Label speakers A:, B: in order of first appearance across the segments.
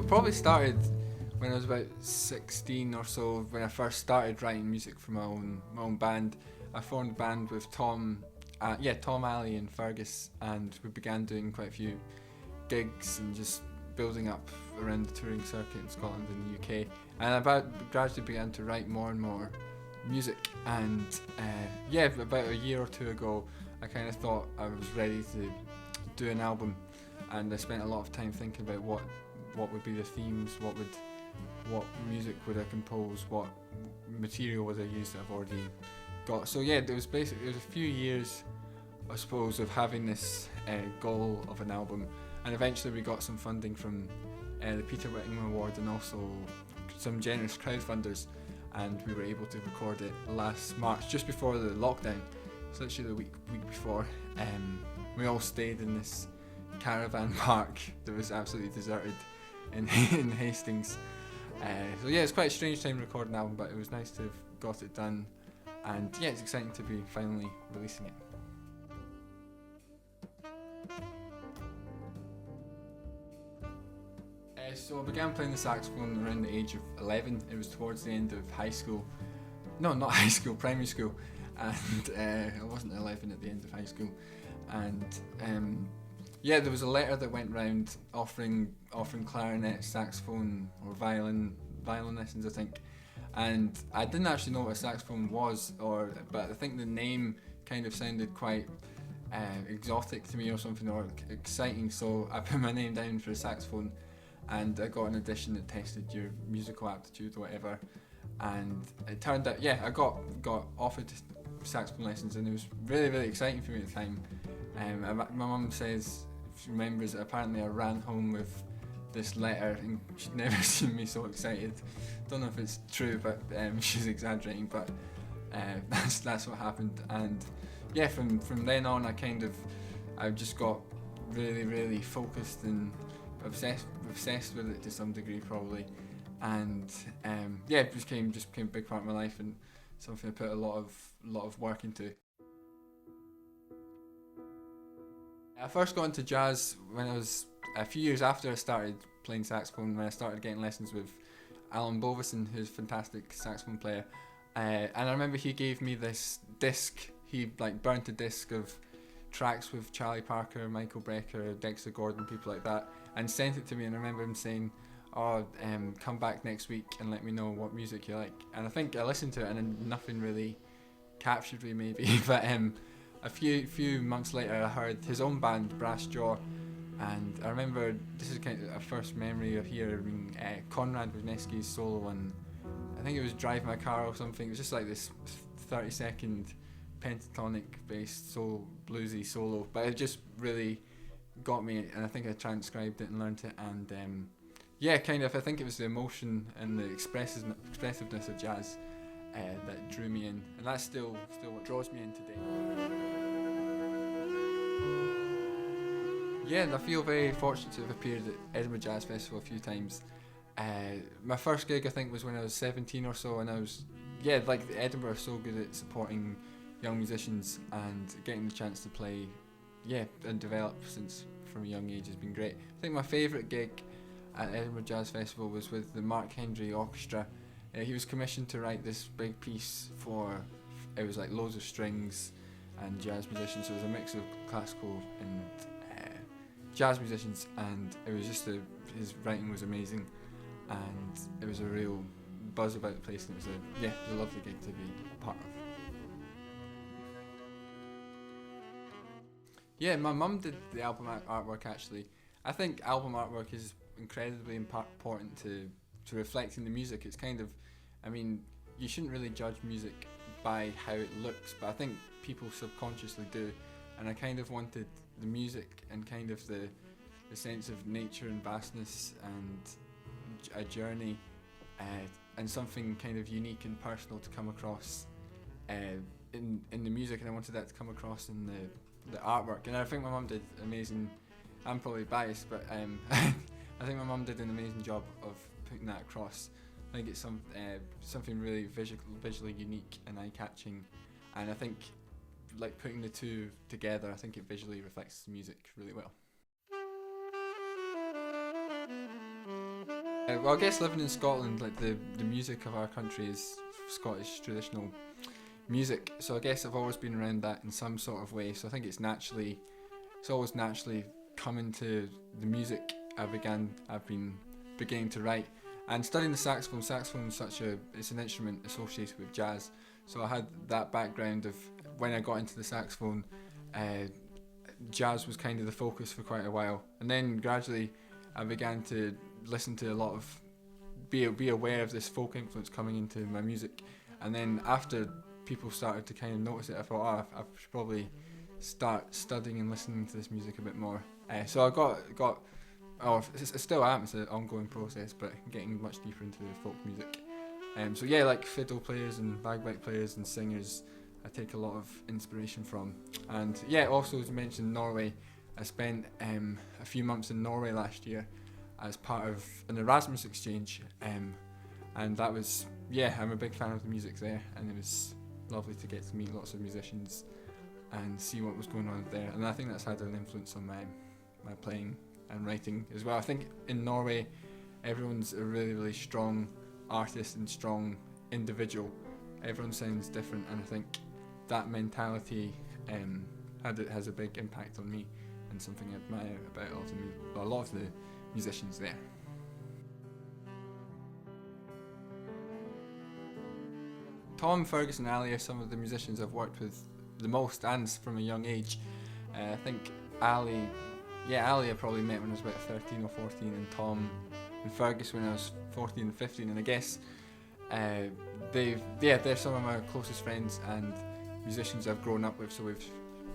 A: probably started when I was about 16 or so, when I first started writing music for my own band. I formed a band with Tom Alley and Fergus, and we began doing quite a few gigs and just building up around the touring circuit in Scotland and the UK. And I gradually began to write more and more music, and about a year or two ago I kind of thought I was ready to do an album, and I spent a lot of time thinking about what would be the themes, what music would I compose, what material would I use that I've already got. So yeah, it was a few years, I suppose, of having this goal of an album, and eventually we got some funding from the Peter Whittingham Award and also some generous crowdfunders, and we were able to record it last March, just before the lockdown. So literally the week before, we all stayed in this caravan park that was absolutely deserted in Hastings. So yeah, it's quite a strange time to record an album, but it was nice to have got it done, and yeah, it's exciting to be finally releasing it. So I began playing the saxophone around the age of 11. It was towards the end of high school. No, not high school, primary school. And I wasn't 11 at the end of high school. And there was a letter that went round offering clarinet, saxophone, or violin lessons, I think. And I didn't actually know what a saxophone was, but I think the name kind of sounded quite exotic to me or something, or exciting. So I put my name down for a saxophone, and I got an audition that tested your musical aptitude or whatever. And it turned out, I got offered saxophone lessons, and it was really, really exciting for me at the time. My mum says, she remembers that apparently I ran home with this letter, and she'd never seen me so excited. Don't know if it's true, but she's exaggerating, but that's what happened. And yeah, from then on I just got really, really focused and obsessed with it to some degree probably, and it just became a big part of my life and something I put a lot of work into. I first got into jazz when I was a few years after I started playing saxophone, when I started getting lessons with Alan Bovison, who's a fantastic saxophone player, and I remember he gave me this disc. He burnt a disc of tracks with Charlie Parker, Michael Brecker, Dexter Gordon, people like that, and sent it to me. And I remember him saying, come back next week and let me know what music you like. And I think I listened to it, and then nothing really captured me maybe, but a few months later I heard his own band, Brass Jaw, and I remember this is kind of a first memory of hearing Conrad Wisniewski's solo, and I think it was Drive My Car or something. It was just like this 30-second pentatonic based bluesy solo, but it just really got me, and I think I transcribed it and learnt it, and I think it was the emotion and the expressiveness of jazz that drew me in, and that's still what draws me in today. And I feel very fortunate to have appeared at Edinburgh Jazz Festival a few times. My first gig I think was when I was 17 or so, and I was Edinburgh are so good at supporting young musicians, and getting the chance to play and develop from a young age has been great. I think my favourite gig at Edinburgh Jazz Festival was with the Mark Hendry Orchestra. He was commissioned to write this big piece it was like loads of strings and jazz musicians, so it was a mix of classical and jazz musicians, and it was just his writing was amazing, and it was a real buzz about the place, and it was a lovely gig to be a part of. My mum did the album artwork actually. I think album artwork is incredibly important to reflecting the music. It's kind of, you shouldn't really judge music by how it looks, but I think people subconsciously do, and I kind of wanted the music and kind of the sense of nature and vastness and a journey and something kind of unique and personal to come across in the music, and I wanted that to come across in the artwork, and I think my mum did amazing. I'm probably biased, but I think my mum did an amazing job of putting that across. I think it's something really visually unique and eye-catching, and I think putting the two together, I think it visually reflects the music really well. Well, I guess living in Scotland, like the music of our country is Scottish traditional music, so I guess I've always been around that in some sort of way. So I think it's always naturally coming to the music I've been beginning to write. And studying the saxophone is it's an instrument associated with jazz. So I had that background of when I got into the saxophone, jazz was kind of the focus for quite a while, and then gradually I began to listen to a lot of be aware of this folk influence coming into my music. And then after people started to kind of notice it, I thought, I should probably start studying and listening to this music a bit more. So I got I still am, it's an ongoing process, but getting much deeper into folk music. So yeah, like fiddle players and bagpipe players and singers, I take a lot of inspiration from. And yeah, also as you mentioned, Norway, I spent a few months in Norway last year as part of an Erasmus exchange, and that was, yeah, I'm a big fan of the music there, and it was lovely to get to meet lots of musicians and see what was going on there. And I think that's had an influence on my playing and writing as well. I think in Norway, everyone's a really, really strong artist and strong individual. Everyone sounds different, and I think that mentality has a big impact on me, and something I admire about a lot of the musicians there. Tom, Fergus and Ali are some of the musicians I've worked with the most, and from a young age. I think Ali I probably met when I was about 13 or 14, and Tom and Fergus when I was 14 and 15, and I guess they're some of my closest friends and musicians I've grown up with, so we've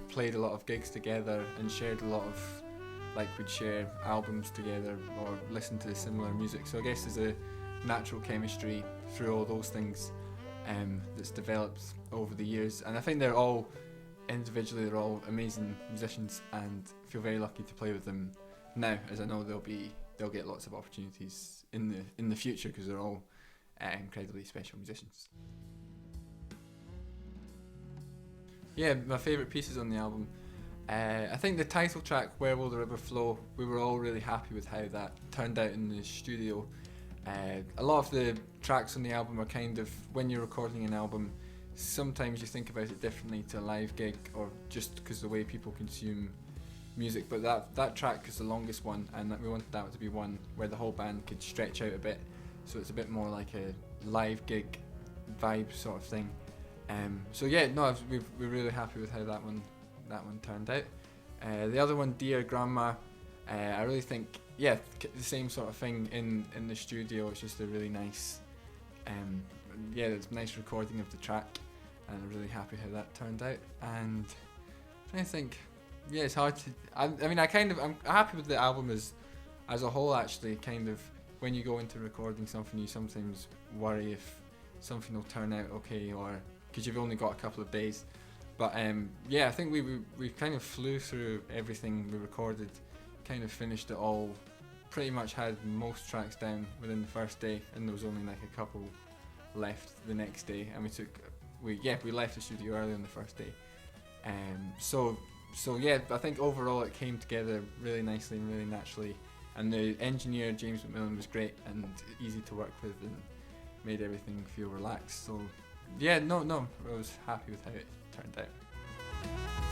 A: played a lot of gigs together and shared a lot of, like, we'd share albums together or listen to similar music. So I guess there's a natural chemistry through all those things that's developed over the years, and I think they're all amazing musicians, and feel very lucky to play with them now, as I know they'll get lots of opportunities in the future, because they're all incredibly special musicians. Yeah, my favourite pieces on the album, I think the title track, Where Will the River Flow, we were all really happy with how that turned out in the studio. A lot of the tracks on the album are kind of, when you're recording an album, sometimes you think about it differently to a live gig, or just because the way people consume music, but that track is the longest one, and we wanted that to be one where the whole band could stretch out a bit, so it's a bit more like a live gig vibe sort of thing. So yeah, no, we're really happy with how that one turned out. The other one, Dear Grandma, I really think, yeah, the same sort of thing in the studio. It's just a really nice, it's a nice recording of the track, and I'm really happy how that turned out. And I think, yeah, it's hard to. I'm happy with the album as a whole. Actually, kind of, when you go into recording something, you sometimes worry if something will turn out okay, or because you've only got a couple of days. But I think we kind of flew through everything we recorded, kind of finished it all, pretty much had most tracks down within the first day, and there was only like a couple left the next day, and we left the studio early on the first day. So I think overall it came together really nicely and really naturally, and the engineer James McMillan was great and easy to work with and made everything feel relaxed. So yeah, no, I was happy with how it turned out.